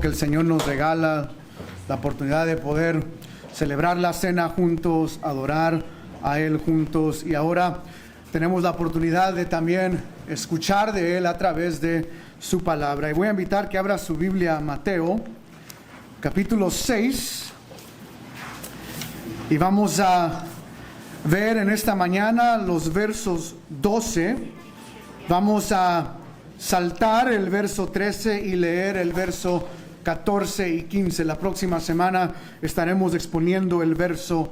que el Señor nos regala la oportunidad de poder celebrar la cena juntos, adorar a Él juntos, y ahora tenemos la oportunidad de también escuchar de Él a través de su palabra. Y voy a invitar que abra su Biblia a Mateo, capítulo 6, y vamos a ver en esta mañana los versos 12. Vamos a saltar el verso 13 y leer el verso 14 y 15. La próxima semana estaremos exponiendo el verso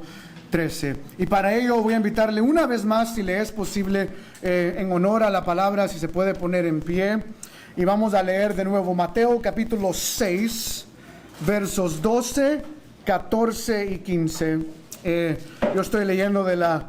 13. Y para ello voy a invitarle una vez más, si le es posible, en honor a la palabra, si se puede poner en pie. Y vamos a leer de nuevo Mateo capítulo 6, versos 12, 14 y 15. Yo estoy leyendo de la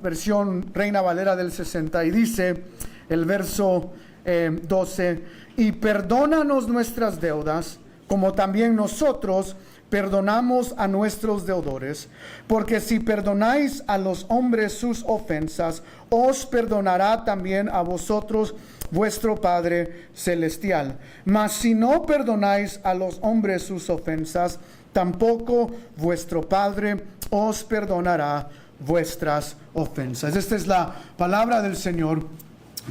versión Reina Valera del 60, y dice el verso 12: y perdónanos nuestras deudas, como también nosotros perdonamos a nuestros deudores, porque si perdonáis a los hombres sus ofensas, os perdonará también a vosotros vuestro Padre Celestial. Mas si no perdonáis a los hombres sus ofensas, tampoco vuestro Padre os perdonará vuestras ofensas. Esta es la palabra del Señor.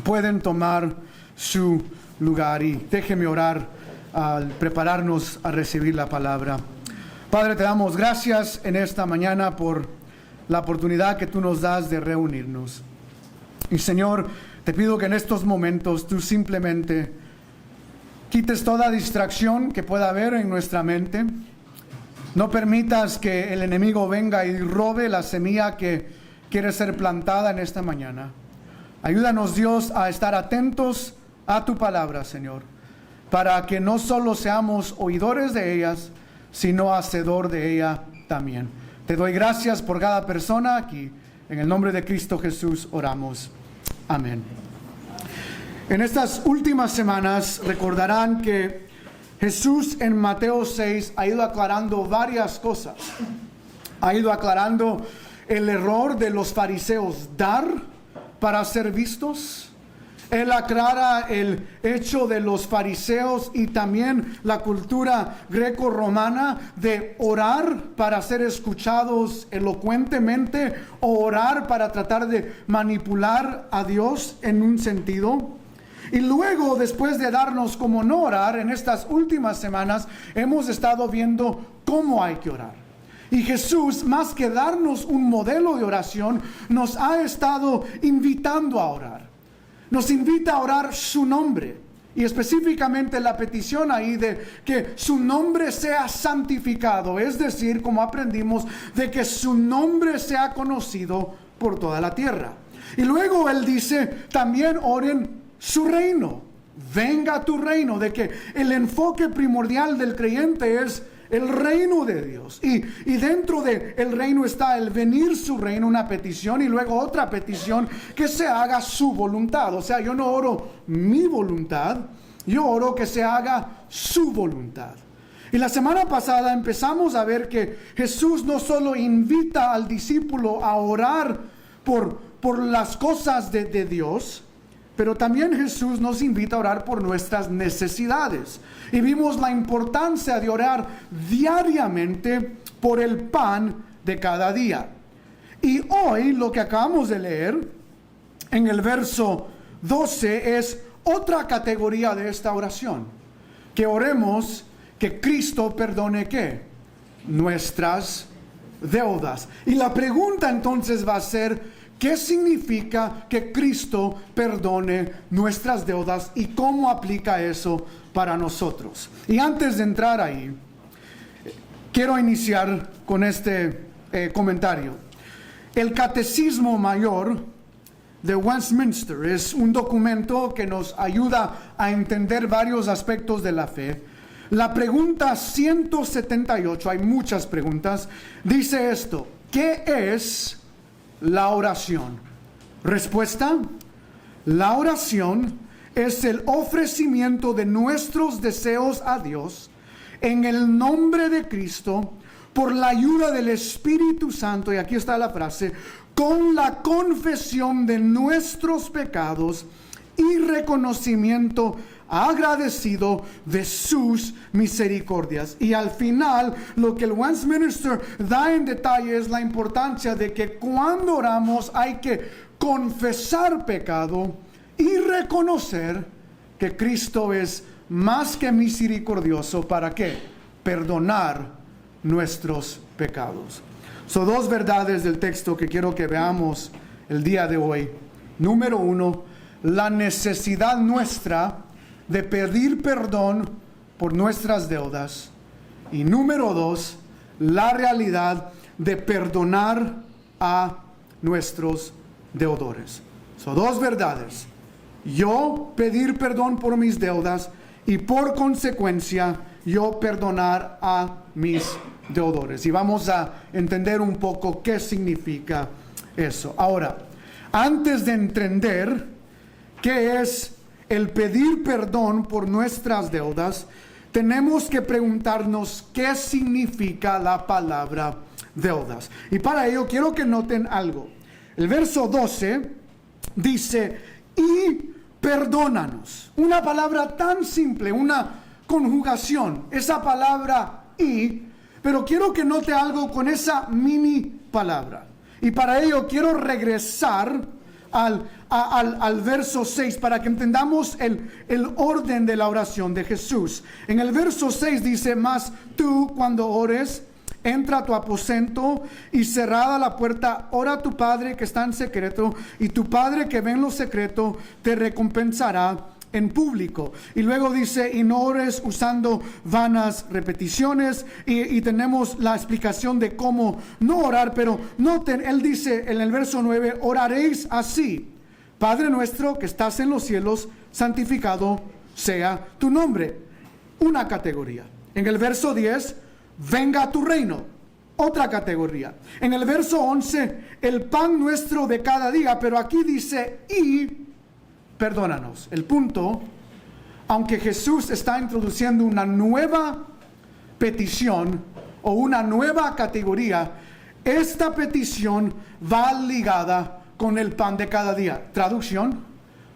Pueden tomar su lugar y déjeme orar al prepararnos a recibir la palabra. Padre, te damos gracias en esta mañana por la oportunidad que tú nos das de reunirnos. Y Señor, te pido que en estos momentos tú simplemente quites toda distracción que pueda haber en nuestra mente. No permitas que el enemigo venga y robe la semilla que quiere ser plantada en esta mañana. Ayúdanos, Dios, a estar atentos a tu palabra, Señor, para que no solo seamos oidores de ellas, sino hacedor de ella también. Te doy gracias por cada persona aquí. En el nombre de Cristo Jesús oramos. Amén. En estas últimas semanas recordarán que Jesús en Mateo 6 ha ido aclarando varias cosas. Ha ido aclarando el error de los fariseos dar para ser vistos. Él aclara el hecho de los fariseos y también la cultura greco-romana de orar para ser escuchados elocuentemente o orar para tratar de manipular a Dios en un sentido. Y luego, después de darnos cómo no orar, en estas últimas semanas hemos estado viendo cómo hay que orar. Y Jesús, más que darnos un modelo de oración, nos ha estado invitando a orar. Nos invita a orar su nombre. Y específicamente la petición ahí de que su nombre sea santificado. Es decir, como aprendimos, de que su nombre sea conocido por toda la tierra. Y luego Él dice, también oren su reino. Venga tu reino. De que el enfoque primordial del creyente es el reino de Dios. Y dentro del reino está el venir su reino, una petición, y luego otra petición, que se haga su voluntad. O sea, yo no oro mi voluntad, yo oro que se haga su voluntad. Y la semana pasada empezamos a ver que Jesús no solo invita al discípulo a orar por las cosas de Dios, pero también Jesús nos invita a orar por nuestras necesidades. Y vimos la importancia de orar diariamente por el pan de cada día. Y hoy lo que acabamos de leer en el verso 12 es otra categoría de esta oración. Que oremos que Cristo perdone ¿qué? Nuestras deudas. Y la pregunta entonces va a ser: ¿qué significa que Cristo perdone nuestras deudas y cómo aplica eso para nosotros? Y antes de entrar ahí, quiero iniciar con este comentario. El Catecismo Mayor de Westminster es un documento que nos ayuda a entender varios aspectos de la fe. La pregunta 178, hay muchas preguntas, dice esto: ¿qué es la oración? Respuesta: la oración es el ofrecimiento de nuestros deseos a Dios en el nombre de Cristo, por la ayuda del Espíritu Santo, y aquí está la frase, con la confesión de nuestros pecados y reconocimiento agradecido de sus misericordias. Y al final, lo que el Westminster da en detalle es la importancia de que cuando oramos hay que confesar pecado y reconocer que Cristo es más que misericordioso. ¿Para qué? Perdonar nuestros pecados. Son dos verdades del texto que quiero que veamos el día de hoy. Número uno, la necesidad nuestra de pedir perdón por nuestras deudas. Y número dos, la realidad de perdonar a nuestros deudores. Son dos verdades. Yo pedir perdón por mis deudas y por consecuencia yo perdonar a mis deudores. Y vamos a entender un poco qué significa eso. Ahora, antes de entender qué es el pedir perdón por nuestras deudas, tenemos que preguntarnos qué significa la palabra deudas. Y para ello quiero que noten algo. El verso 12 dice, y perdónanos. Una palabra tan simple, una conjugación, esa palabra y, pero quiero que note algo con esa mini palabra. Y para ello quiero regresar al verso 6 para que entendamos el orden de la oración de Jesús. En el verso 6 dice, mas tú cuando ores, entra a tu aposento y cerrada la puerta, ora a tu Padre que está en secreto, y tu Padre que ve en lo secreto te recompensará en público. Y luego dice, y no ores usando vanas repeticiones, y tenemos la explicación de cómo no orar, pero noten, él dice en el verso 9, oraréis así: Padre nuestro que estás en los cielos, santificado sea tu nombre. Una categoría. En el verso 10, venga a tu reino. Otra categoría. En el verso 11, el pan nuestro de cada día, pero aquí dice, y perdónanos. El punto, aunque Jesús está introduciendo una nueva petición o una nueva categoría, esta petición va ligada con el pan de cada día. Traducción: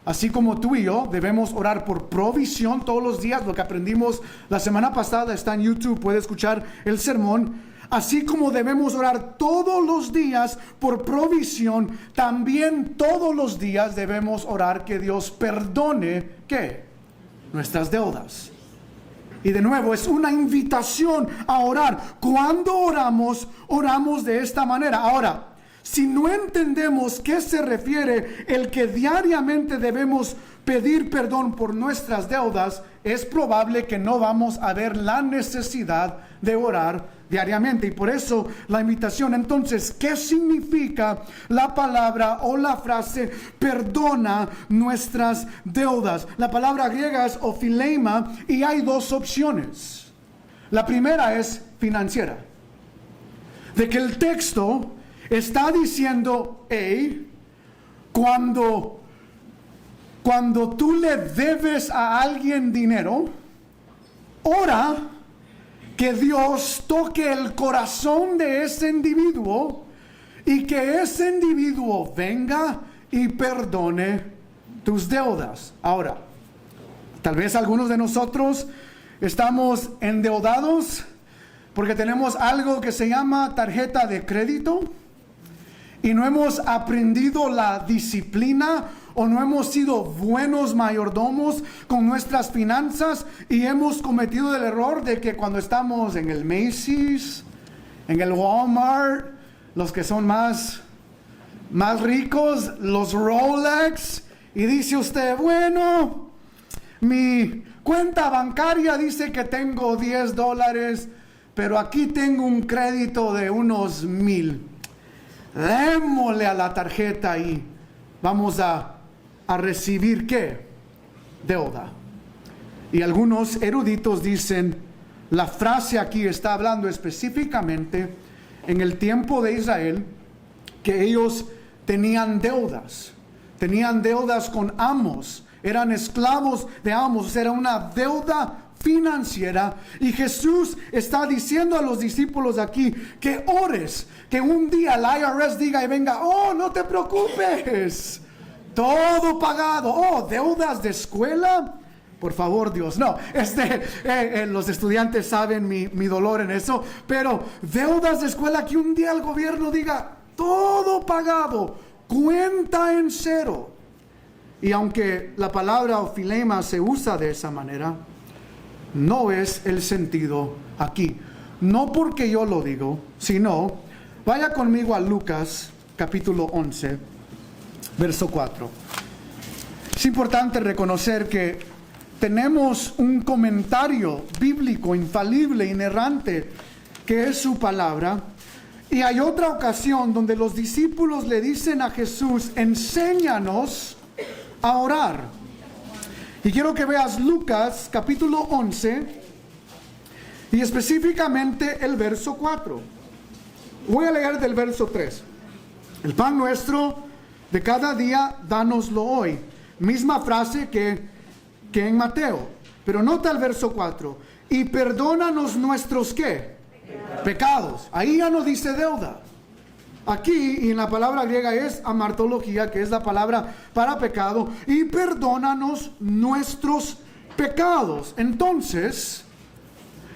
así como tú y yo debemos orar por provisión todos los días, lo que aprendimos la semana pasada está en YouTube, puede escuchar el sermón. Así como debemos orar todos los días por provisión, también todos los días debemos orar que Dios perdone, ¿qué? Nuestras deudas. Y de nuevo, es una invitación a orar. Cuando oramos, oramos de esta manera. Ahora, si no entendemos qué se refiere el que diariamente debemos pedir perdón por nuestras deudas, es probable que no vamos a ver la necesidad de orar diariamente. Y por eso la invitación. Entonces, ¿qué significa la palabra o la frase perdona nuestras deudas? La palabra griega es ophileima y hay dos opciones. La primera es financiera. De que el texto está diciendo, hey, cuando tú le debes a alguien dinero, ora que Dios toque el corazón de ese individuo y que ese individuo venga y perdone tus deudas. Ahora, tal vez algunos de nosotros estamos endeudados porque tenemos algo que se llama tarjeta de crédito y no hemos aprendido la disciplina o no hemos sido buenos mayordomos con nuestras finanzas y hemos cometido el error de que cuando estamos en el Macy's, en el Walmart, los que son más ricos, los Rolex, y dice usted, bueno, mi cuenta bancaria dice que tengo $10, pero aquí tengo un crédito de unos 1,000. Démosle a la tarjeta y vamos a recibir ¿qué? Deuda. Y algunos eruditos dicen, la frase aquí está hablando específicamente en el tiempo de Israel, que ellos tenían deudas con amos, eran esclavos de amos, era una deuda financiera. Y Jesús está diciendo a los discípulos aquí que ores, que un día el IRS diga y venga, oh, no te preocupes, todo pagado. Oh, deudas de escuela, por favor, Dios. No, los estudiantes saben mi dolor en eso, pero deudas de escuela que un día el gobierno diga, todo pagado, cuenta en cero. Y aunque la palabra ofilema se usa de esa manera, no es el sentido aquí. No porque yo lo digo, sino, vaya conmigo a Lucas capítulo 11, verso 4. Es importante reconocer que tenemos un comentario bíblico infalible, inerrante, que es su palabra. Y hay otra ocasión donde los discípulos le dicen a Jesús, enséñanos a orar. Y quiero que veas Lucas capítulo 11 y específicamente el verso 4. Voy a leer del verso 3. El pan nuestro de cada día, dánoslo hoy. Misma frase que en Mateo. Pero nota el verso 4. Y perdónanos nuestros ¿qué? Pecados. Ahí ya no dice deuda. Aquí, y en la palabra griega es amartología, que es la palabra para pecado. Y perdónanos nuestros pecados. Entonces,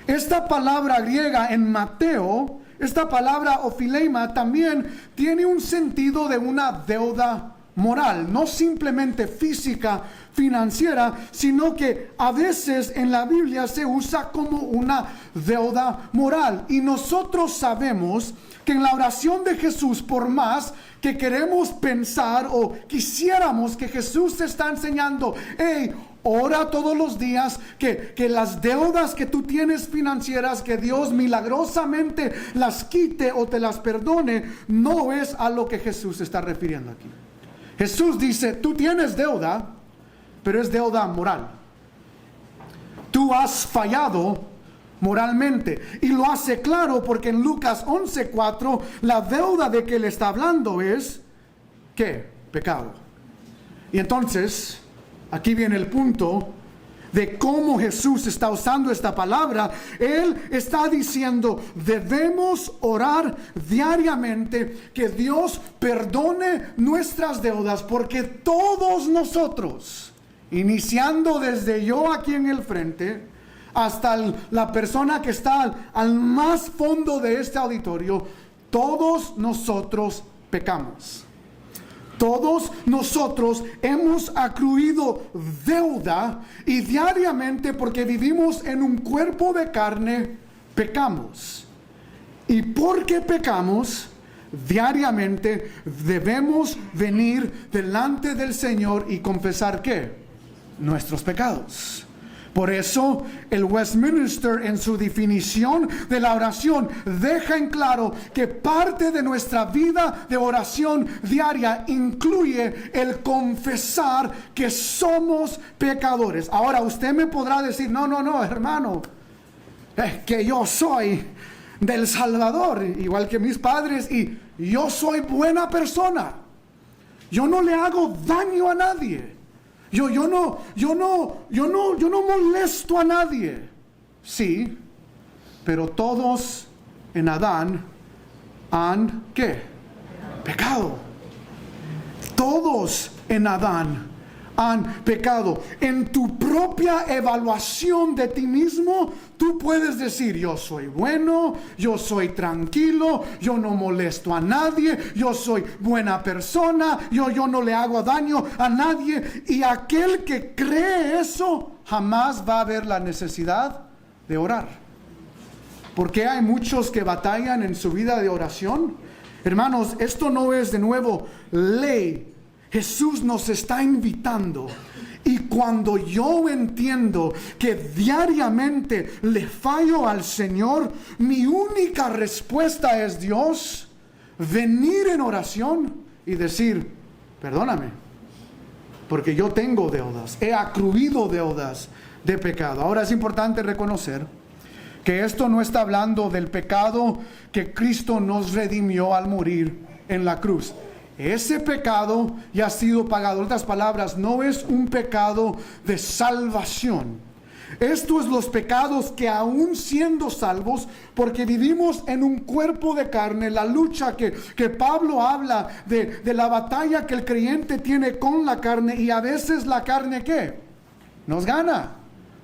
esta palabra griega en Mateo, esta palabra ofilema, también tiene un sentido de una deuda moral, no simplemente física, financiera, sino que a veces en la Biblia se usa como una deuda moral. Y nosotros sabemos que en la oración de Jesús, por más que queremos pensar o quisiéramos que Jesús te está enseñando, hey, ora todos los días que las deudas que tú tienes financieras, que Dios milagrosamente las quite o te las perdone, no es a lo que Jesús se está refiriendo aquí. Jesús dice, tú tienes deuda, pero es deuda moral. Tú has fallado moralmente. Y lo hace claro porque en Lucas 11:4, la deuda de que le está hablando es, ¿qué? Pecado. Y entonces, aquí viene el punto de cómo Jesús está usando esta palabra. Él está diciendo, debemos orar diariamente que Dios perdone nuestras deudas, porque todos nosotros, iniciando desde yo aquí en el frente, hasta la persona que está al más fondo de este auditorio, todos nosotros pecamos. Todos nosotros hemos accruido deuda y diariamente, porque vivimos en un cuerpo de carne, pecamos. Y porque pecamos, diariamente debemos venir delante del Señor y confesar ¿qué? Nuestros pecados. Por eso el Westminster, en su definición de la oración, deja en claro que parte de nuestra vida de oración diaria incluye el confesar que somos pecadores. Ahora usted me podrá decir, no, hermano, es que yo soy del Salvador, igual que mis padres, y yo soy buena persona. Yo no le hago daño a nadie. Yo no molesto a nadie. Sí, pero todos en Adán han, ¿qué? Pecado. Todos en Adán han pecado. En tu propia evaluación de ti mismo, tú puedes decir, yo soy bueno, yo soy tranquilo, yo no molesto a nadie, yo soy buena persona, yo no le hago daño a nadie. Y aquel que cree eso, jamás va a ver la necesidad de orar. Porque hay muchos que batallan en su vida de oración. Hermanos, esto no es de nuevo ley. Jesús nos está invitando. Y cuando yo entiendo que diariamente le fallo al Señor, mi única respuesta es, Dios, venir en oración y decir, perdóname, porque yo tengo deudas, he accruido deudas de pecado. Ahora es importante reconocer que esto no está hablando del pecado que Cristo nos redimió al morir en la cruz. Ese pecado ya ha sido pagado. En otras palabras, no es un pecado de salvación. Estos son los pecados que aún siendo salvos, porque vivimos en un cuerpo de carne, la lucha que Pablo habla de la batalla que el creyente tiene con la carne, y a veces la carne ¿qué? nos gana.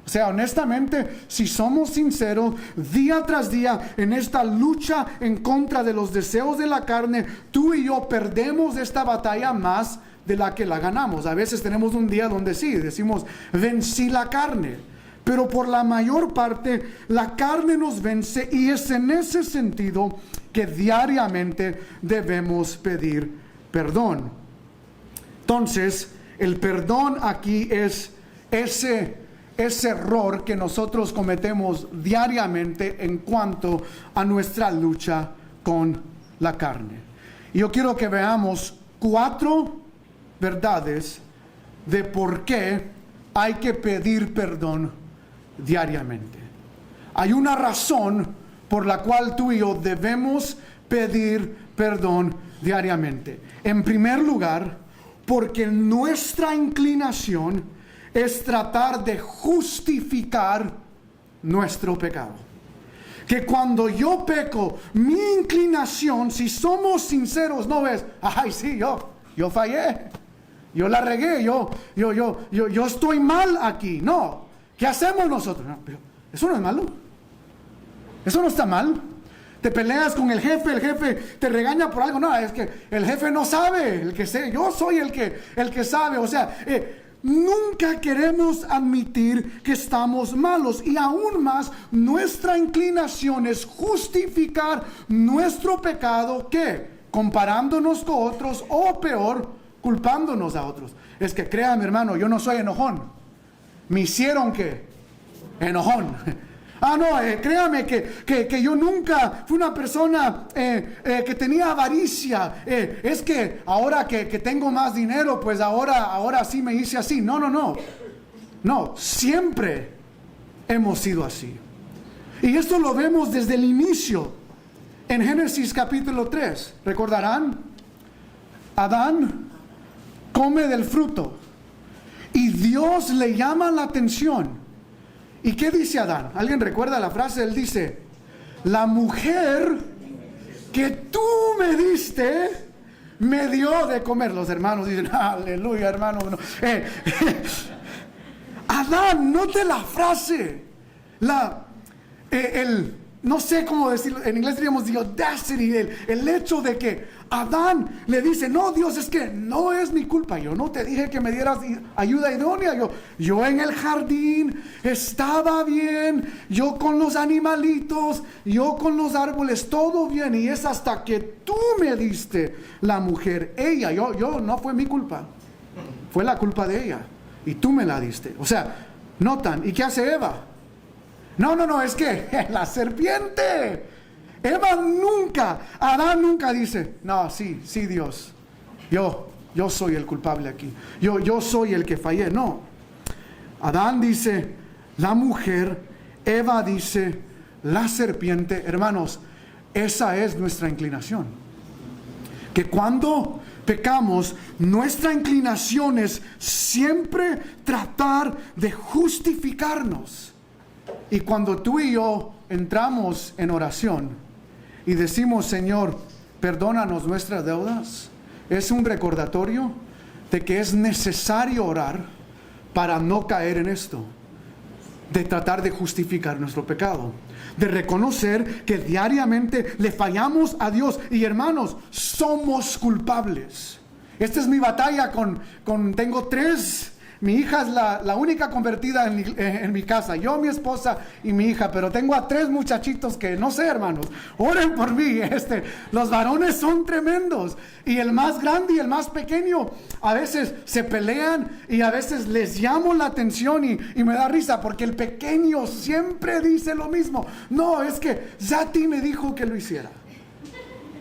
O sea, honestamente, si somos sinceros, día tras día, en esta lucha en contra de los deseos de la carne, tú y yo perdemos esta batalla más de la que la ganamos. A veces tenemos un día donde sí, decimos, vencí la carne. Pero por la mayor parte, la carne nos vence, y es en ese sentido que diariamente debemos pedir perdón. Entonces, el perdón aquí es ese error que nosotros cometemos diariamente en cuanto a nuestra lucha con la carne. Y yo quiero que veamos 4 verdades de por qué hay que pedir perdón diariamente. Hay una razón por la cual tú y yo debemos pedir perdón diariamente. En primer lugar, porque nuestra inclinación es tratar de justificar nuestro pecado. Que cuando yo peco, mi inclinación, si somos sinceros, no es, ay sí, yo fallé, yo la regué, yo estoy mal aquí. No, ¿qué hacemos nosotros? No, pero eso no es malo, eso no está mal. Te peleas con el jefe te regaña por algo. No, es que el jefe no sabe, yo soy el que sabe. O sea, nunca queremos admitir que estamos malos, y aún más nuestra inclinación es justificar nuestro pecado, ¿qué? Comparándonos con otros, o peor, culpándonos a otros. Es que créame, hermano, yo no soy enojón. Me hicieron que enojón. Créame que yo nunca fui una persona que tenía avaricia. Es que ahora que tengo más dinero, pues ahora sí me hice así. No, siempre hemos sido así. Y esto lo vemos desde el inicio. En Génesis capítulo 3, ¿recordarán? Adán come del fruto y Dios le llama la atención. ¿Y qué dice Adán? ¿Alguien recuerda la frase? Él dice, la mujer que tú me diste, me dio de comer. Los hermanos dicen, aleluya, hermano. Adán, note la frase. No sé cómo decirlo, en inglés diríamos the audacity, el hecho de que Adán le dice, no, Dios, es que no es mi culpa, yo no te dije que me dieras ayuda idónea, yo en el jardín estaba bien, yo con los animalitos, yo con los árboles, todo bien, y es hasta que tú me diste la mujer, yo no fue mi culpa, fue la culpa de ella, y tú me la diste. O sea, notan, ¿y qué hace Eva? No, es que la serpiente. Adán nunca dice, no, sí, Dios, yo soy el culpable aquí, yo soy el que fallé. No, Adán dice, la mujer, Eva dice, la serpiente. Hermanos, esa es nuestra inclinación. Que cuando pecamos, nuestra inclinación es siempre tratar de justificarnos. Y cuando tú y yo entramos en oración y decimos, Señor, perdónanos nuestras deudas, es un recordatorio de que es necesario orar para no caer en esto, de tratar de justificar nuestro pecado, de reconocer que diariamente le fallamos a Dios. Y hermanos, somos culpables. Esta es mi batalla tengo 3. Mi hija es la única convertida en mi casa, yo, mi esposa y mi hija, pero tengo a 3 muchachitos que no sé, hermanos, oren por mí. Los varones son tremendos, y el más grande y el más pequeño a veces se pelean, y a veces les llamo la atención y me da risa, porque el pequeño siempre dice lo mismo. No, es que Zati me dijo que lo hiciera,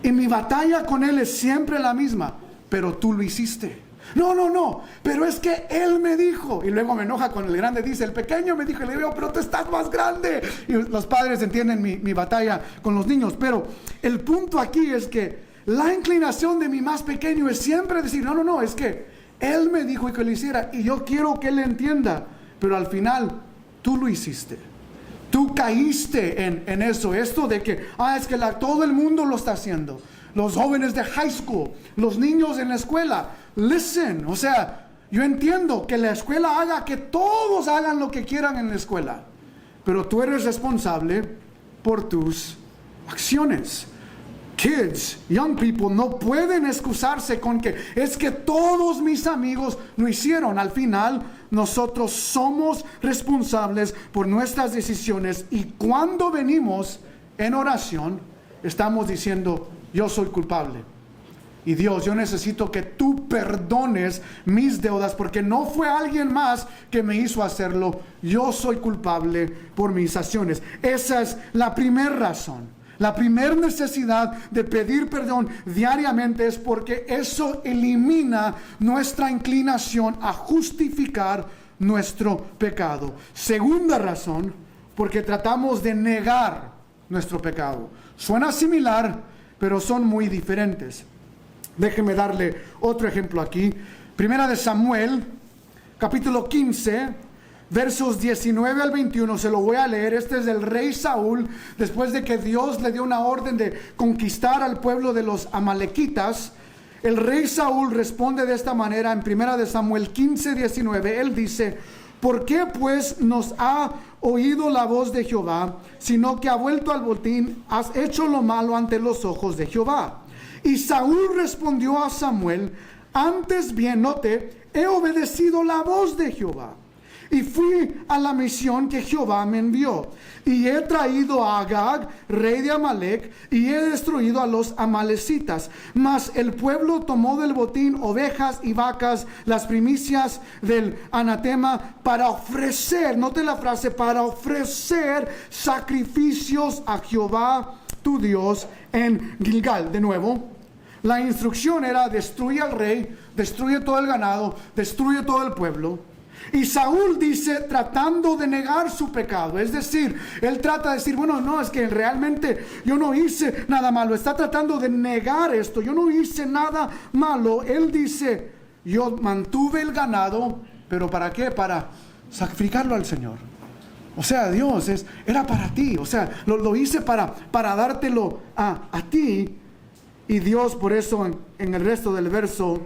y mi batalla con él es siempre la misma, pero tú lo hiciste. No, pero es que él me dijo. Y luego me enoja con el grande, dice, el pequeño me dijo. Y le digo, pero tú estás más grande. Y los padres entienden mi batalla con los niños. Pero el punto aquí es que la inclinación de mi más pequeño es siempre decir, no, es que él me dijo que lo hiciera, y yo quiero que él entienda. Pero al final, tú lo hiciste. Tú caíste en eso. Esto de que, es que todo el mundo lo está haciendo. Los jóvenes de high school, los niños en la escuela. Listen, o sea, yo entiendo que la escuela haga que todos hagan lo que quieran en la escuela, pero tú eres responsable por tus acciones. Kids, young people, no pueden excusarse con que es que todos mis amigos lo hicieron. Al final, nosotros somos responsables por nuestras decisiones, y cuando venimos en oración, estamos diciendo: yo soy culpable. Y Dios, yo necesito que tú perdones mis deudas, porque no fue alguien más que me hizo hacerlo. Yo soy culpable por mis acciones. Esa es la primera razón. La primera necesidad de pedir perdón diariamente es porque eso elimina nuestra inclinación a justificar nuestro pecado. Segunda razón, porque tratamos de negar nuestro pecado. Suena similar, pero son muy diferentes. Déjeme darle otro ejemplo aquí. Primera de Samuel, capítulo 15, versos 19 al 21, se lo voy a leer. Este es del rey Saúl, después de que Dios le dio una orden de conquistar al pueblo de los amalequitas. El rey Saúl responde de esta manera en Primera de Samuel 15, 19. Él dice: ¿por qué pues nos ha oído la voz de Jehová, sino que ha vuelto al botín? Has hecho lo malo ante los ojos de Jehová. Y Saúl respondió a Samuel: antes bien, note, he obedecido la voz de Jehová, y fui a la misión que Jehová me envió, y he traído a Agag, rey de Amalec, y he destruido a los amalecitas. Mas el pueblo tomó del botín ovejas y vacas, las primicias del anatema, para ofrecer, note la frase, para ofrecer sacrificios a Jehová tu Dios en Gilgal. De nuevo, la instrucción era: destruye al rey, destruye todo el ganado, destruye todo el pueblo. Y Saúl dice, tratando de negar su pecado, es decir, él trata de decir: bueno, no, es que realmente yo no hice nada malo. Está tratando de negar esto: yo no hice nada malo. Él dice: yo mantuve el ganado, pero ¿para qué? Para sacrificarlo al Señor. O sea, Dios, era para ti. O sea, lo hice para dártelo a ti. Y Dios, por eso en el resto del verso,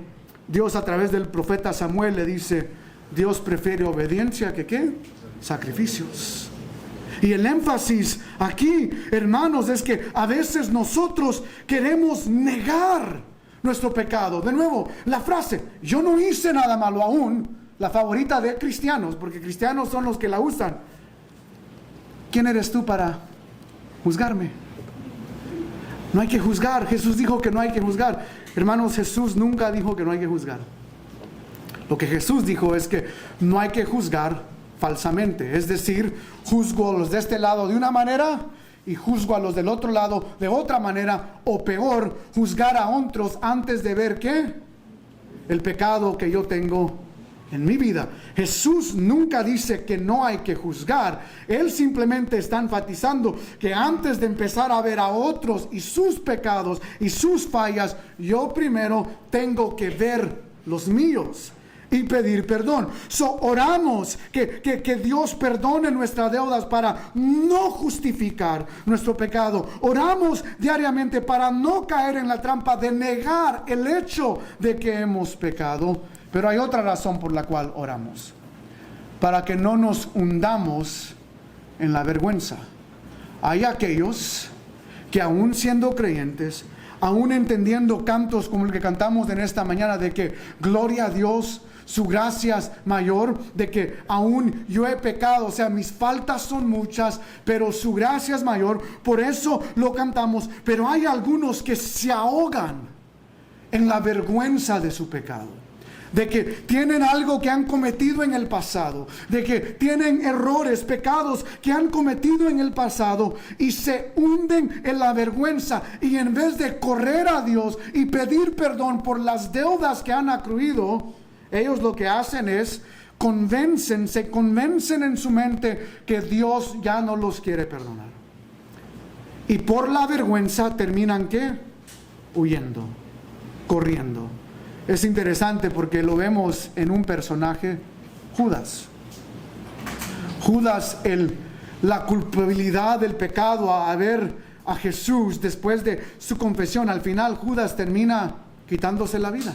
Dios a través del profeta Samuel le dice: Dios prefiere obediencia que ¿qué? Sacrificios. Y el énfasis aquí, hermanos, es que a veces nosotros queremos negar nuestro pecado. De nuevo, la frase: yo no hice nada malo aún, la favorita de cristianos, porque cristianos son los que la usan. ¿Quién eres tú para juzgarme? No hay que juzgar. Jesús dijo que no hay que juzgar. Hermanos, Jesús nunca dijo que no hay que juzgar. Lo que Jesús dijo es que no hay que juzgar falsamente. Es decir, juzgo a los de este lado de una manera y juzgo a los del otro lado de otra manera. O peor, juzgar a otros antes de ver ¿qué? El pecado que yo tengo en mi vida. Jesús nunca dice que no hay que juzgar. Él simplemente está enfatizando que antes de empezar a ver a otros y sus pecados y sus fallas, yo primero tengo que ver los míos y pedir perdón. Oramos que Dios perdone nuestras deudas para no justificar nuestro pecado. Oramos diariamente para no caer en la trampa de negar el hecho de que hemos pecado. Pero hay otra razón por la cual oramos: para que no nos hundamos en la vergüenza. Hay aquellos que, aún siendo creyentes, aún entendiendo cantos como el que cantamos en esta mañana, de que gloria a Dios, su gracia es mayor, de que aún yo he pecado, o sea, mis faltas son muchas, pero su gracia es mayor, por eso lo cantamos. Pero hay algunos que se ahogan en la vergüenza de su pecado, de que tienen algo que han cometido en el pasado, de que tienen errores, pecados que han cometido en el pasado, y se hunden en la vergüenza, y en vez de correr a Dios y pedir perdón por las deudas que han accruido, ellos lo que hacen es se convencen en su mente que Dios ya no los quiere perdonar, y por la vergüenza terminan ¿qué? Huyendo, corriendo. Es interesante porque lo vemos en un personaje, Judas. Judas, la culpabilidad del pecado a ver a Jesús después de su confesión. Al final Judas termina quitándose la vida.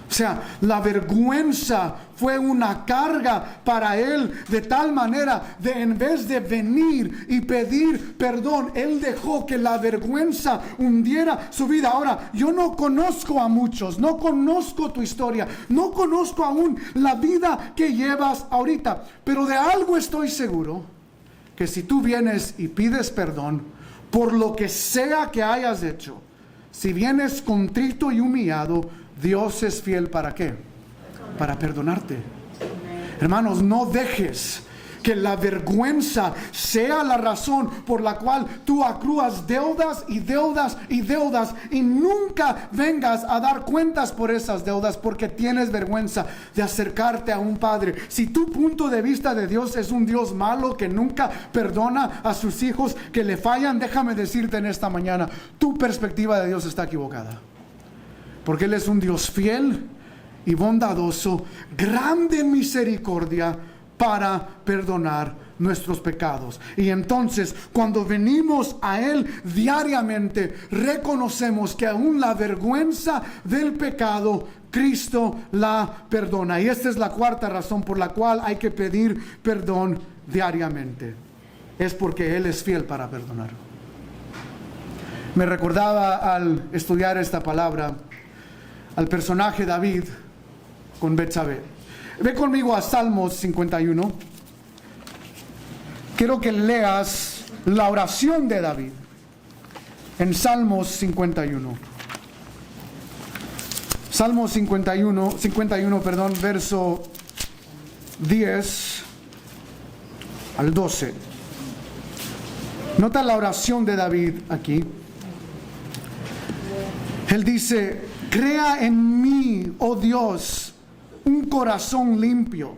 O sea, la vergüenza fue una carga para él, de tal manera de en vez de venir y pedir perdón, él dejó que la vergüenza hundiera su vida. Ahora, yo no conozco a muchos, no conozco tu historia, no conozco aún la vida que llevas ahorita, pero de algo estoy seguro, que si tú vienes y pides perdón por lo que sea que hayas hecho, si vienes contrito y humillado, Dios es fiel, ¿para qué? Para perdonarte. Hermanos, no dejes que la vergüenza sea la razón por la cual tú acrúas deudas y deudas y deudas y nunca vengas a dar cuentas por esas deudas porque tienes vergüenza de acercarte a un padre. Si tu punto de vista de Dios es un Dios malo que nunca perdona a sus hijos que le fallan, déjame decirte en esta mañana, tu perspectiva de Dios está equivocada. Porque Él es un Dios fiel y bondadoso, grande en misericordia para perdonar nuestros pecados. Y entonces, cuando venimos a Él diariamente, reconocemos que aún la vergüenza del pecado, Cristo la perdona. Y esta es la cuarta razón por la cual hay que pedir perdón diariamente. Es porque Él es fiel para perdonar. Me recordaba al estudiar esta palabra al personaje David con Betsabé. Ve conmigo a Salmos 51. Quiero que leas la oración de David en Salmos 51. Salmos 51, verso 10 al 12. Nota la oración de David aquí. Él dice: crea en mí, oh Dios, un corazón limpio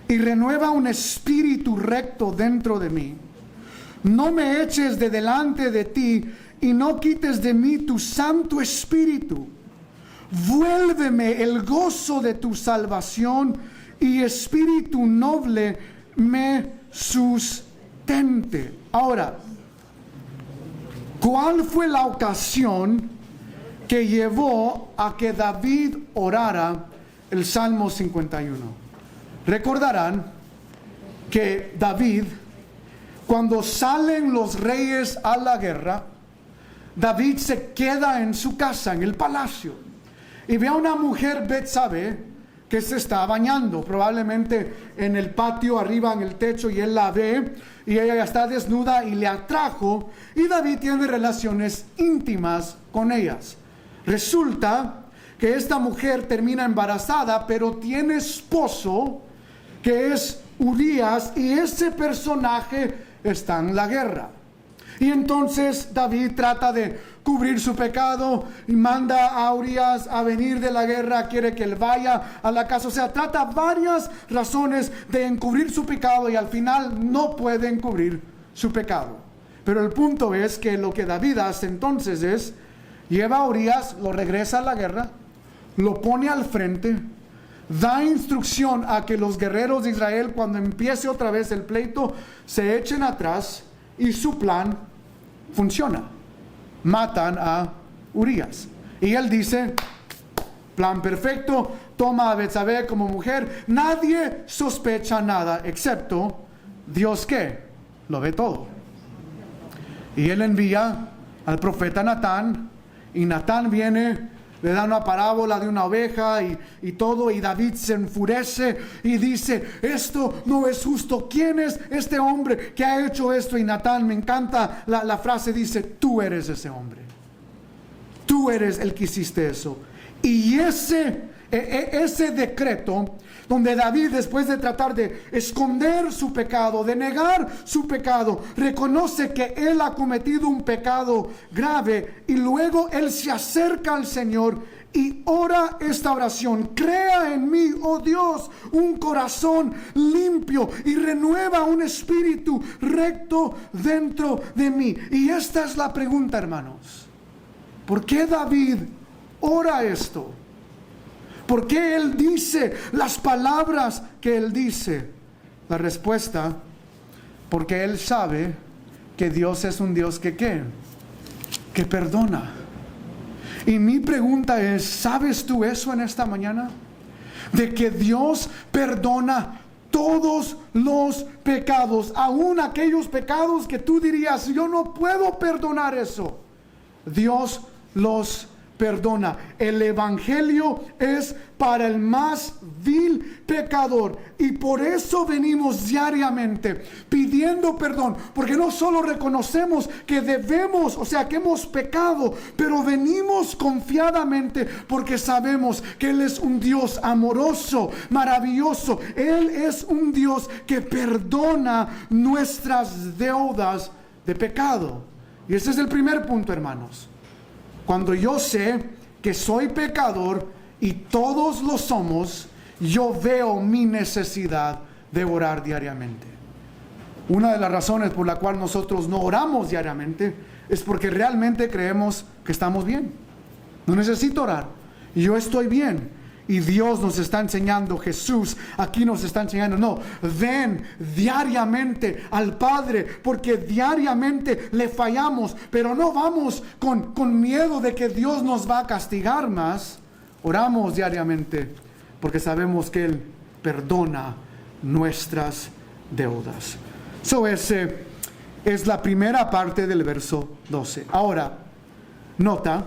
y renueva un espíritu recto dentro de mí. No me eches de delante de ti y no quites de mí tu Santo Espíritu. Vuélveme el gozo de tu salvación y espíritu noble me sustente. Ahora, ¿cuál fue la ocasión que llevó a que David orara el Salmo 51? Recordarán que David, cuando salen los reyes a la guerra, David se queda en su casa, en el palacio, y ve a una mujer, Betsabé, que se está bañando, probablemente en el patio arriba en el techo, y él la ve, y ella ya está desnuda y le atrajo, y David tiene relaciones íntimas con ellas. Resulta que esta mujer termina embarazada, pero tiene esposo que es Urías, y ese personaje está en la guerra. Y entonces David trata de cubrir su pecado y manda a Urías a venir de la guerra, quiere que él vaya a la casa. O sea, trata varias razones de encubrir su pecado y al final no puede encubrir su pecado. Pero el punto es que lo que David hace entonces es: lleva a Urías, lo regresa a la guerra, lo pone al frente, da instrucción a que los guerreros de Israel, cuando empiece otra vez el pleito, se echen atrás, y su plan funciona. Matan a Urías. Y él dice: plan perfecto, toma a Betsabé como mujer. Nadie sospecha nada, excepto Dios, que lo ve todo. Y él envía al profeta Natán, y Natán viene, le da una parábola de una oveja y todo, y David se enfurece y dice: esto no es justo. ¿Quién es este hombre que ha hecho esto? Y Natán, me encanta la frase, dice: tú eres ese hombre, tú eres el que hiciste eso. Y ese decreto, donde David, después de tratar de esconder su pecado, de negar su pecado, reconoce que él ha cometido un pecado grave, y luego él se acerca al Señor y ora esta oración: crea en mí, oh Dios, un corazón limpio y renueva un espíritu recto dentro de mí. Y esta es la pregunta, hermanos: ¿por qué David ora esto? ¿Por qué él dice las palabras que él dice? La respuesta: porque él sabe que Dios es un Dios que perdona. Y mi pregunta es, ¿sabes tú eso en esta mañana? De que Dios perdona todos los pecados, aún aquellos pecados que tú dirías, yo no puedo perdonar eso. Dios los perdona. El evangelio es para el más vil pecador, y por eso venimos diariamente pidiendo perdón, porque no solo reconocemos que debemos, o sea, que hemos pecado, pero venimos confiadamente porque sabemos que Él es un Dios amoroso, maravilloso. Él es un Dios que perdona nuestras deudas de pecado. Y ese es el primer punto, hermanos. Cuando yo sé que soy pecador, y todos lo somos, yo veo mi necesidad de orar diariamente. Una de las razones por la cual nosotros no oramos diariamente es porque realmente creemos que estamos bien. No necesito orar, yo estoy bien. Y Dios nos está enseñando, Jesús aquí nos está enseñando, no, ven diariamente al Padre, porque diariamente le fallamos, pero no vamos con miedo de que Dios nos va a castigar más. Oramos diariamente porque sabemos que Él perdona nuestras deudas. Esa es la primera parte del verso 12. Ahora, nota,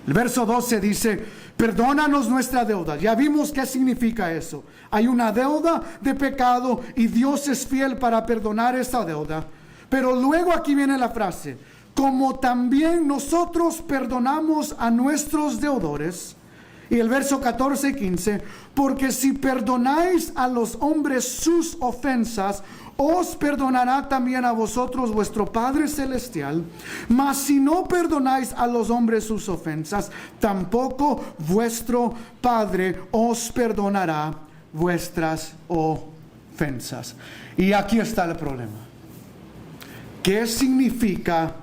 el verso 12 dice, perdónanos nuestra deuda. Ya vimos qué significa eso. Hay una deuda de pecado y Dios es fiel para perdonar esa deuda. Pero luego aquí viene la frase, como también nosotros perdonamos a nuestros deudores. Y el verso 14 y 15, porque si perdonáis a los hombres sus ofensas, os perdonará también a vosotros vuestro Padre Celestial. Mas si no perdonáis a los hombres sus ofensas, tampoco vuestro Padre os perdonará vuestras ofensas. Y aquí está el problema. ¿Qué significa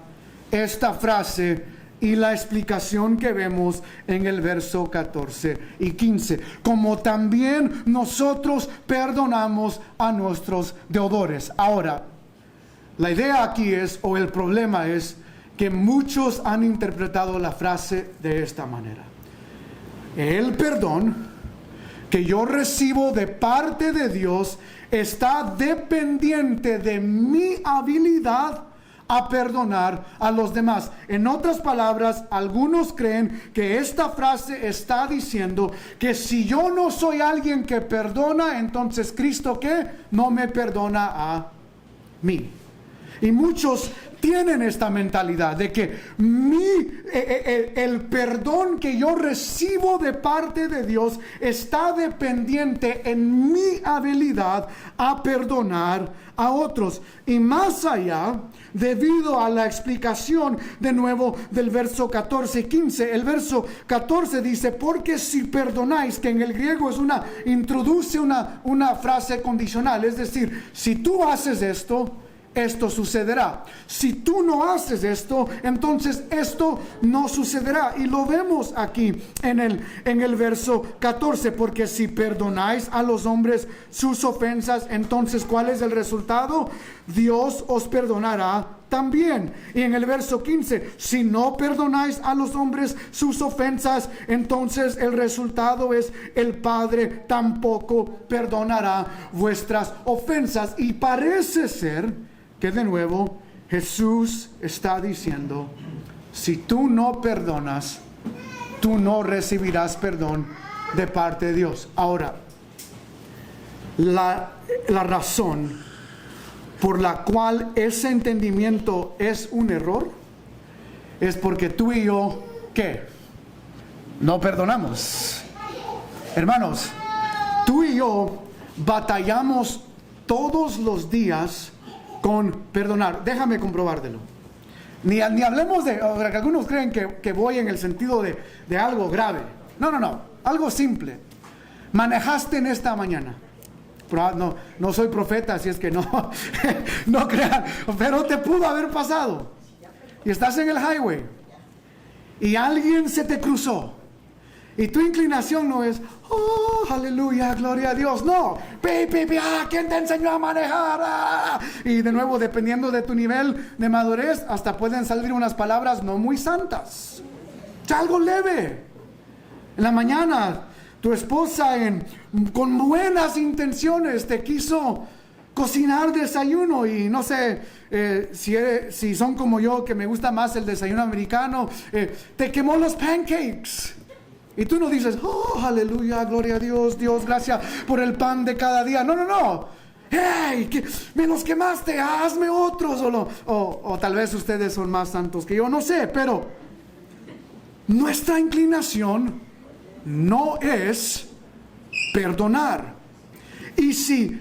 esta frase y la explicación que vemos en el verso 14 y 15? Como también nosotros perdonamos a nuestros deudores. Ahora, la idea aquí es, o el problema es, que muchos han interpretado la frase de esta manera. El perdón que yo recibo de parte de Dios está dependiente de mi habilidad a perdonar a los demás. En otras palabras, algunos creen que esta frase está diciendo que si yo no soy alguien que perdona, entonces Cristo, ¿qué? No me perdona a mí. Y muchos tienen esta mentalidad de que el perdón que yo recibo de parte de Dios está dependiente en mi habilidad a perdonar a otros. Y más allá, debido a la explicación de nuevo del verso 14 y 15, el verso 14 dice, porque si perdonáis, que en el griego es introduce una frase condicional, es decir, si tú haces esto sucederá. Si tú no haces esto, entonces esto no sucederá. Y lo vemos aquí en el verso 14. Porque si perdonáis a los hombres sus ofensas, entonces ¿cuál es el resultado? Dios os perdonará también. Y en el verso 15, si no perdonáis a los hombres sus ofensas, entonces el resultado es el Padre tampoco perdonará vuestras ofensas. Y parece ser que de nuevo Jesús está diciendo, si tú no perdonas, tú no recibirás perdón de parte de Dios. Ahora, la razón por la cual ese entendimiento es un error es porque tú y yo, ¿qué? No perdonamos. Hermanos, tú y yo batallamos todos los días con perdonar. Déjame comprobártelo. Ni hablemos de, o sea, que algunos creen que voy en el sentido de algo grave. No, algo simple. Manejaste en esta mañana. No soy profeta, así es que no crean, pero te pudo haber pasado. Y estás en el highway y alguien se te cruzó. Y tu inclinación no es, oh, aleluya, gloria a Dios. No, ¿quién te enseñó a manejar? Y de nuevo, dependiendo de tu nivel de madurez, hasta pueden salir unas palabras no muy santas. algo leve. En la mañana, tu esposa con buenas intenciones te quiso cocinar desayuno y no sé si son como yo, que me gusta más el desayuno americano, te quemó los pancakes. Y tú no dices, oh, aleluya, gloria a Dios, Dios, gracias por el pan de cada día. No. ¡Hey! Me los quemaste, hazme otros. O tal vez ustedes son más santos que yo, no sé, pero nuestra inclinación no es perdonar. Y si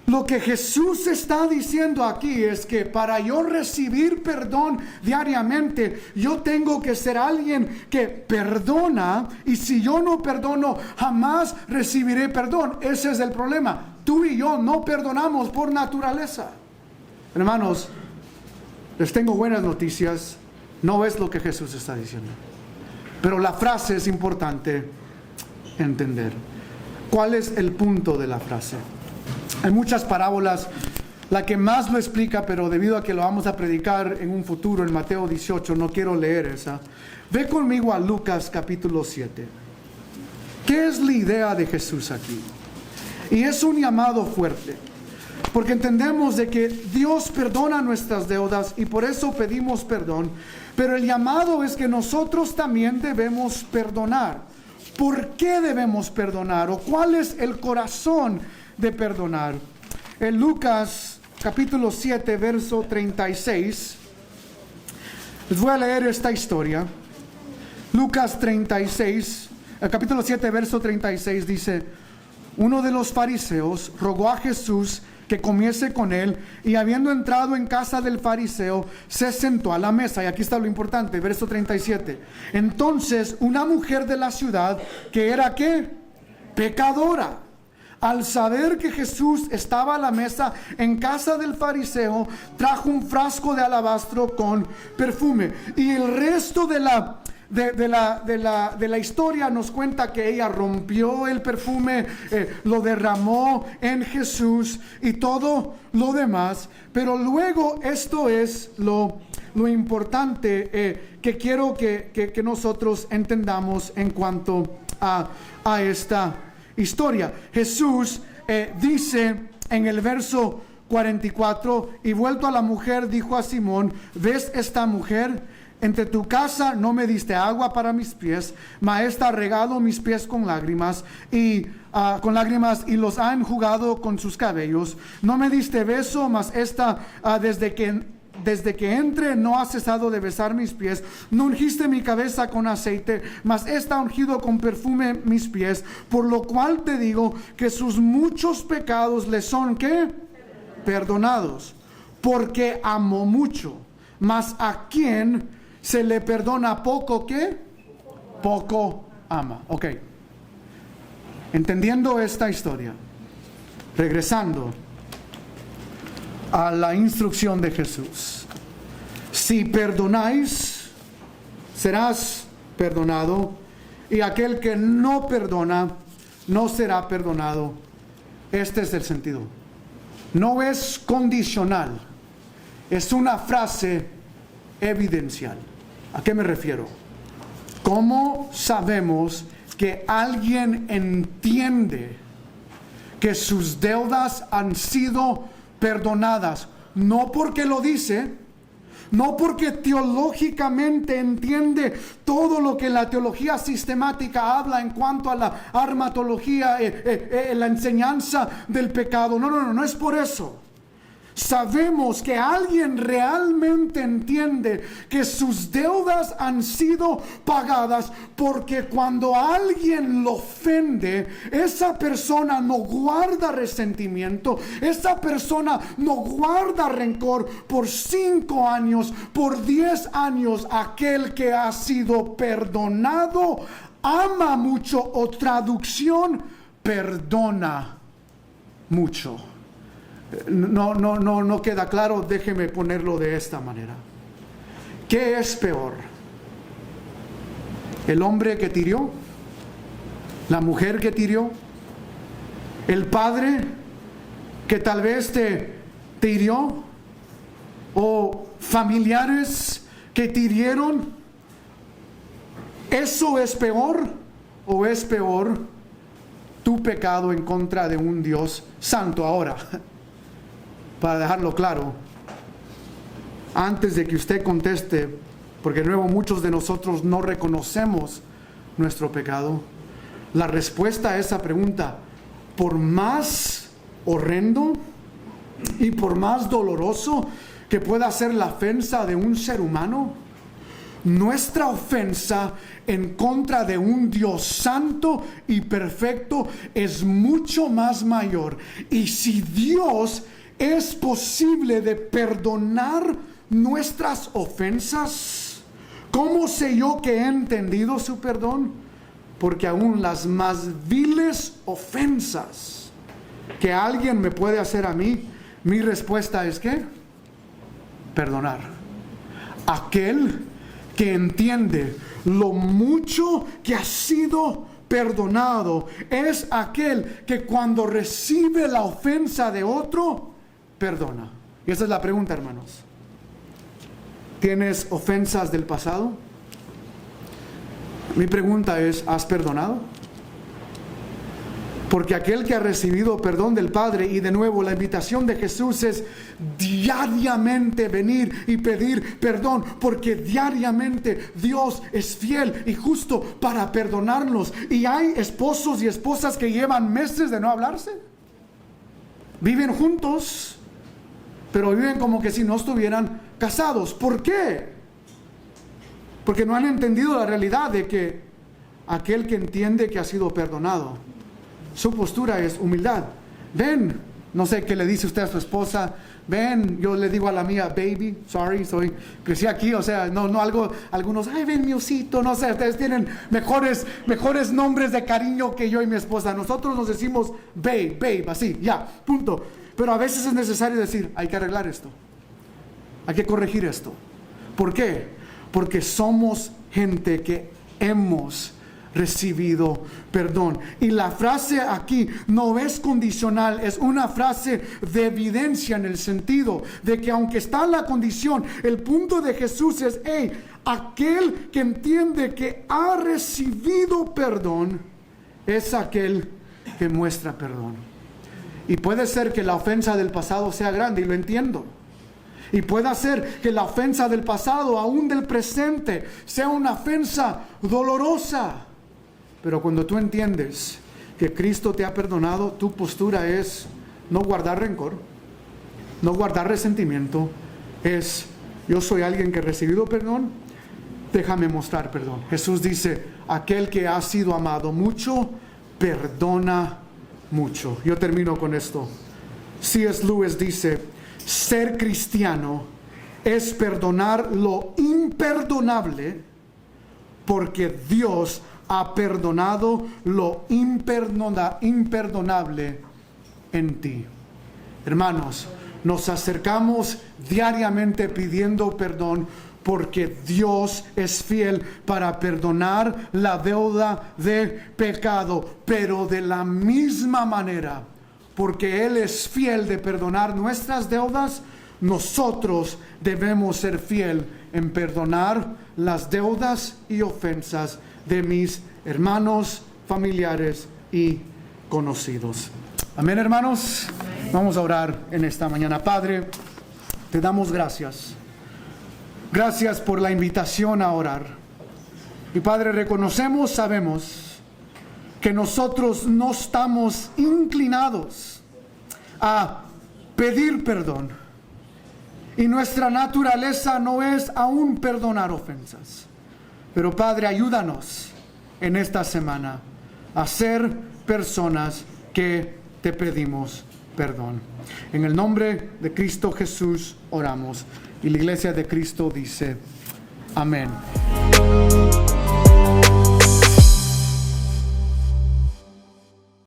lo que Jesús está diciendo aquí es que para yo recibir perdón diariamente, yo tengo que ser alguien que perdona, y si yo no perdono, jamás recibiré perdón. Ese es el problema. Tú y yo no perdonamos por naturaleza. Hermanos, les tengo buenas noticias. No es lo que Jesús está diciendo, pero la frase es importante entender. ¿Cuál es el punto de la frase? Hay muchas parábolas. La que más lo explica, pero debido a que lo vamos a predicar en un futuro, en Mateo 18, no quiero leer esa. Ve conmigo a Lucas capítulo 7. ¿Qué es la idea de Jesús aquí? Y es un llamado fuerte, porque entendemos de que Dios perdona nuestras deudas y por eso pedimos perdón. Pero el llamado es que nosotros también debemos perdonar. ¿Por qué debemos perdonar? ¿O cuál es el corazón de perdonar? En Lucas capítulo 7 verso 36 les voy a leer esta historia. Lucas 36, el capítulo 7 verso 36 dice: uno de los fariseos rogó a Jesús que comiese con él, y habiendo entrado en casa del fariseo, se sentó a la mesa. Y aquí está lo importante, verso 37. Entonces una mujer de la ciudad, que era ¿qué? Pecadora, al saber que Jesús estaba a la mesa en casa del fariseo, trajo un frasco de alabastro con perfume. Y el resto de la historia nos cuenta que ella rompió el perfume, lo derramó en Jesús y todo lo demás. Pero luego esto es lo importante que quiero que nosotros entendamos en cuanto a esta historia. Jesús dice en el verso 44: y vuelto a la mujer dijo a Simón: ¿ves esta mujer? Entre tu casa no me diste agua para mis pies, mas esta ha regado mis pies con lágrimas y los ha enjugado con sus cabellos. No me diste beso, mas esta desde que entre no ha cesado de besar mis pies. No ungiste mi cabeza con aceite, mas esta ha ungido con perfume mis pies. Por lo cual te digo que sus muchos pecados le son ¿qué? Perdonados, porque amó mucho. Mas a quien se le perdona poco, ¿qué? Poco ama. Ok. Entendiendo esta historia, regresando a la instrucción de Jesús: si perdonáis, serás perdonado, y aquel que no perdona, no será perdonado. Este es el sentido. No es condicional, es una frase evidencial. ¿A qué me refiero? ¿Cómo sabemos que alguien entiende que sus deudas han sido perdonadas? No porque lo dice, no porque teológicamente entiende todo lo que la teología sistemática habla en cuanto a la armatología, la enseñanza del pecado. No es por eso. Sabemos que alguien realmente entiende que sus deudas han sido pagadas, porque cuando alguien lo ofende, esa persona no guarda resentimiento, esa persona no guarda rencor por 5 años, por 10 años. Aquel que ha sido perdonado ama mucho, o traducción, perdona mucho. No queda claro, déjeme ponerlo de esta manera. ¿Qué es peor? ¿El hombre que te hirió? ¿La mujer que te hirió? ¿El padre que tal vez te hirió? ¿O familiares que te hirieron? ¿Eso es peor o es peor tu pecado en contra de un Dios santo? Ahora, para dejarlo claro, antes de que usted conteste, porque de nuevo muchos de nosotros no reconocemos nuestro pecado, la respuesta a esa pregunta, por más horrendo y por más doloroso que pueda ser la ofensa de un ser humano, nuestra ofensa en contra de un Dios santo y perfecto es mucho más mayor. Y si Dios es posible de perdonar nuestras ofensas, ¿cómo sé yo que he entendido su perdón? Porque aún las más viles ofensas que alguien me puede hacer a mí, mi respuesta es ¿qué? Perdonar. Aquel que entiende lo mucho que ha sido perdonado es aquel que cuando recibe la ofensa de otro, perdona. Y esa es la pregunta, hermanos. ¿Tienes ofensas del pasado? Mi pregunta es, ¿has perdonado? Porque aquel que ha recibido perdón del Padre, y de nuevo la invitación de Jesús es diariamente venir y pedir perdón, porque diariamente Dios es fiel y justo para perdonarnos. Y hay esposos y esposas que llevan meses de no hablarse. Viven juntos, pero viven como que si no estuvieran casados. ¿Por qué? Porque no han entendido la realidad de que aquel que entiende que ha sido perdonado, su postura es humildad. Ven, no sé qué le dice usted a su esposa. Ven, yo le digo a la mía, baby, sorry, crecí aquí, o sea, no algo, algunos, ay, ven mi osito, no sé, ustedes tienen mejores nombres de cariño que yo y mi esposa. Nosotros nos decimos babe, así, ya, punto. Pero a veces es necesario decir, hay que arreglar esto, hay que corregir esto. ¿Por qué? Porque somos gente que hemos recibido perdón. Y la frase aquí no es condicional, es una frase de evidencia, en el sentido de que aunque está la condición, el punto de Jesús es, aquel que entiende que ha recibido perdón es aquel que muestra perdón. Y puede ser que la ofensa del pasado sea grande, y lo entiendo. Y puede ser que la ofensa del pasado, aún del presente, sea una ofensa dolorosa. Pero cuando tú entiendes que Cristo te ha perdonado, tu postura es no guardar rencor, no guardar resentimiento. Es, yo soy alguien que ha recibido perdón, déjame mostrar perdón. Jesús dice, aquel que ha sido amado mucho, perdona mucho. Yo termino con esto. C.S. Lewis dice, ser cristiano es perdonar lo imperdonable, porque Dios ha perdonado lo imperdonable en ti. Hermanos, nos acercamos diariamente pidiendo perdón, porque Dios es fiel para perdonar la deuda de pecado, pero de la misma manera, porque Él es fiel de perdonar nuestras deudas, nosotros debemos ser fiel en perdonar las deudas y ofensas de mis hermanos, familiares y conocidos. Amén, hermanos. Vamos a orar en esta mañana. Padre, te damos gracias. Gracias por la invitación a orar. Y Padre, sabemos que nosotros no estamos inclinados a pedir perdón. Y nuestra naturaleza no es aún perdonar ofensas. Pero Padre, ayúdanos en esta semana a ser personas que te pedimos perdón. En el nombre de Cristo Jesús oramos. Y la iglesia de Cristo dice, amén.